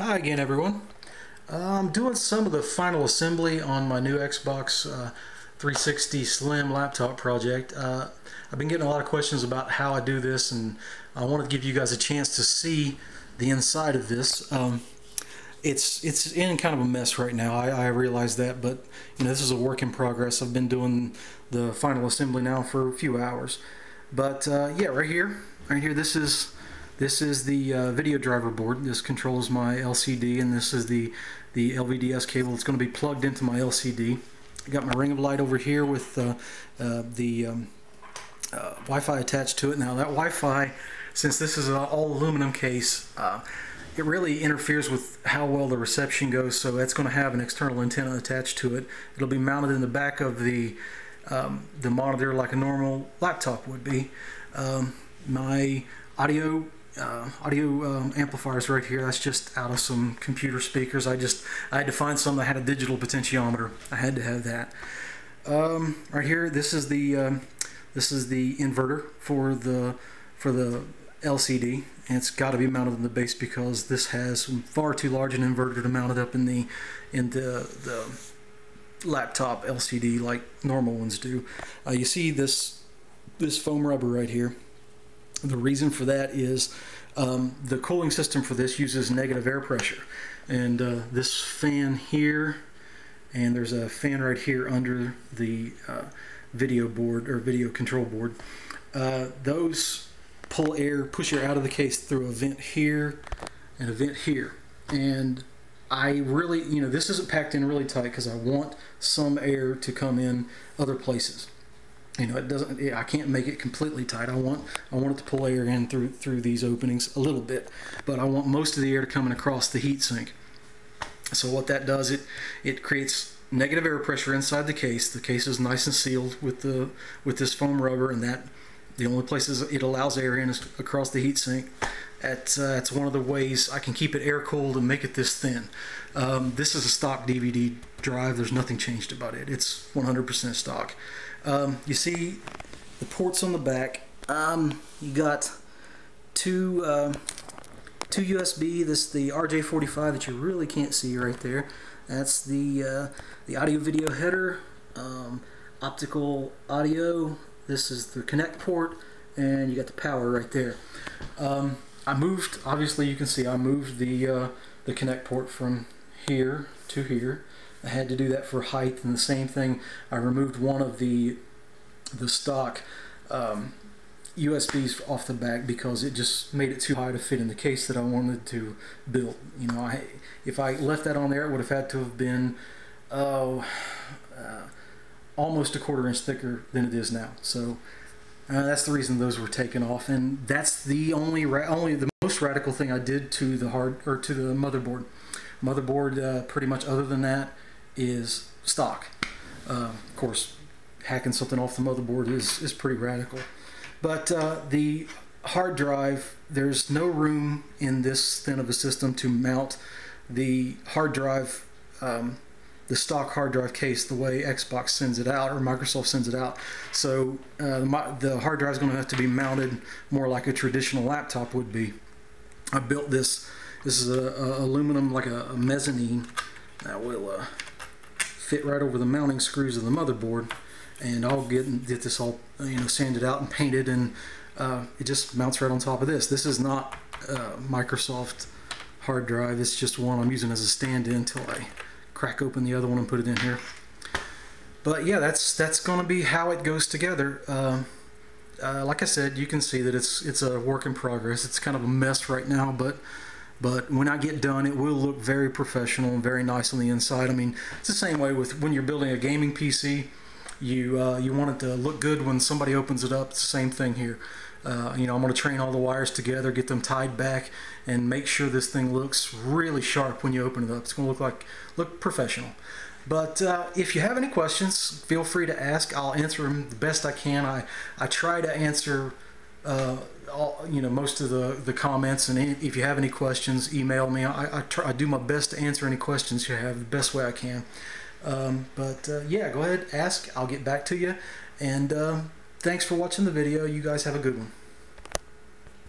Hi again, everyone. I'm doing some of the final assembly on my new Xbox 360 Slim laptop project. I've been getting a lot of questions about how I do this, and I want to give you guys a chance to see the inside of this. It's in kind of a mess right now. I realize that, but this is a work in progress. I've been doing the final assembly now for a few hours. But yeah, right here, this is the video driver board. This controls my LCD, and this is the LVDS cable that's going to be plugged into my LCD. I got my ring of light over here with the Wi-Fi attached to it. Now that Wi-Fi, since this is an all aluminum case, it really interferes with how well the reception goes, so that's going to have an external antenna attached to it. It'll be mounted in the back of the monitor like a normal laptop would be. My audio amplifiers right here, that's just out of some computer speakers. I had to find some that had a digital potentiometer. I had to have that. Right here, this is the inverter for the LCD, and it's got to be mounted in the base because this has far too large an inverter to mount it up in the laptop LCD like normal ones do. You see this foam rubber right here. The reason for that is the cooling system for this uses negative air pressure, and this fan here, and there's a fan right here under the video board or video control board. Those push air out of the case through a vent here and a vent here, and I really, this isn't packed in really tight because I want some air to come in other places. It doesn't. I can't make it completely tight. I want it to pull air in through these openings a little bit, but I want most of the air to come in across the heat sink. So what that does, it creates negative air pressure inside the case. The case is nice and sealed with this foam rubber, and that the only places it allows air in is across the heat sink. That's one of the ways I can keep it air cooled and make it this thin. This is a stock DVD drive. There's nothing changed about it. It's 100% stock. You see the ports on the back. You got two USB. The RJ45 that you really can't see right there. That's the audio video header, optical audio. This is the connect port, and you got the power right there. I moved. Obviously, you can see I moved the connect port from here to here. I had to do that for height, and the same thing, I removed one of the stock USBs off the back because it just made it too high to fit in the case that I wanted to build. If I left that on there, it would have had to have been almost a 1/4 inch thicker than it is now. So that's the reason those were taken off, and that's the the most radical thing I did to the motherboard. Motherboard, pretty much other than that, is stock. Of course, hacking something off the motherboard is pretty radical. But the hard drive, there's no room in this thin of a system to mount the hard drive, the stock hard drive case, the way Xbox sends it out or Microsoft sends it out. So the hard drive is going to have to be mounted more like a traditional laptop would be. I built this. This is a aluminum, like a mezzanine, that will fit right over the mounting screws of the motherboard, and I'll get this all sanded out and painted, and it just mounts right on top of this. This is not Microsoft hard drive. It's just one I'm using as a stand-in until I crack open the other one and put it in here. But yeah, that's going to be how it goes together. Like I said, you can see that it's a work in progress. It's kind of a mess right now, but when I get done, it will look very professional and very nice on the inside. I mean, it's the same way with when you're building a gaming PC. You want it to look good when somebody opens it up. It's the same thing here. I'm going to train all the wires together, get them tied back, and make sure this thing looks really sharp when you open it up. It's going to look professional. But if you have any questions, feel free to ask. I'll answer them the best I can. I try to answer most of the comments, and if you have any questions, email me. I do my best to answer any questions you have the best way I can. Yeah, go ahead, ask. I'll get back to you, and thanks for watching the video. You guys have a good one.